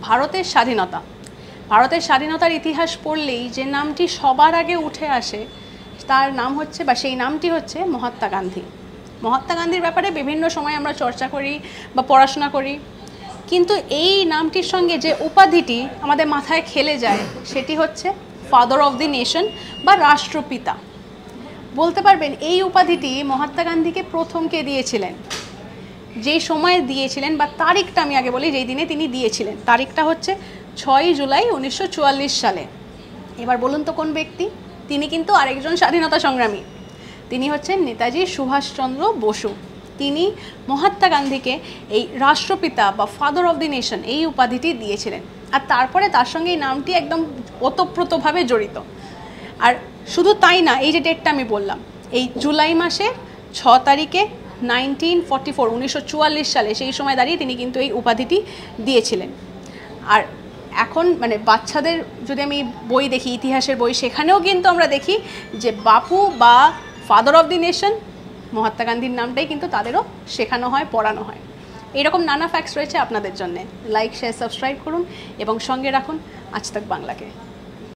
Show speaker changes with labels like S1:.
S1: ভারতের স্বাধীনতা, ভারতের স্বাধীনতার ইতিহাস পড়লেই যে নামটি সবার আগে উঠে আসে তার নাম হচ্ছে বা সেই নামটি হচ্ছে মহাত্মা গান্ধী। মহাত্মা গান্ধীর ব্যাপারে বিভিন্ন সময় আমরা চর্চা করি বা পড়াশোনা করি, কিন্তু এই নামটির সঙ্গে যে উপাধিটি আমাদের মাথায় খেলে যায় সেটি হচ্ছে ফাদার অফ দি নেশন বা রাষ্ট্রপিতা। বলতে পারবেন এই উপাধিটি মহাত্মা গান্ধীকে প্রথম কে দিয়েছিলেন, যেই সময়ে দিয়েছিলেন বা তারিখটা আমি আগে বলি যেই দিনে তিনি দিয়েছিলেন, তারিখটা হচ্ছে 6 জুলাই 1944 সালে। এবার বলুন তো কোন ব্যক্তি? তিনি কিন্তু আরেকজন স্বাধীনতা সংগ্রামী, তিনি হচ্ছেন নেতাজি সুভাষচন্দ্র বসু। তিনি মহাত্মা গান্ধীকে এই রাষ্ট্রপিতা বা ফাদার অফ দি নেশন এই উপাধিটি দিয়েছিলেন, আর তারপরে তার সঙ্গে এই নামটি একদম ওতপ্রোতভাবে জড়িত। আর শুধু তাই না, এই যে ডেটটা আমি বললাম, এই জুলাই মাসের 6 তারিখে 1944 সালে সেই সময় দাঁড়িয়ে তিনি কিন্তু এই উপাধিটি দিয়েছিলেন। আর এখন মানে বাচ্চাদের যদি আমি বই দেখি, ইতিহাসের বই, সেখানেও কিন্তু আমরা দেখি যে বাপু বা father of the nation Mahatma গান্ধীর নামটাই কিন্তু তাদেরও শেখানো হয়, পড়ানো হয়। এরকম নানা ফ্যাক্টস রয়েছে আপনাদের জন্য। লাইক, শেয়ার, সাবস্ক্রাইব করুন এবং সঙ্গে রাখুন আজ তাক বাংলাকে।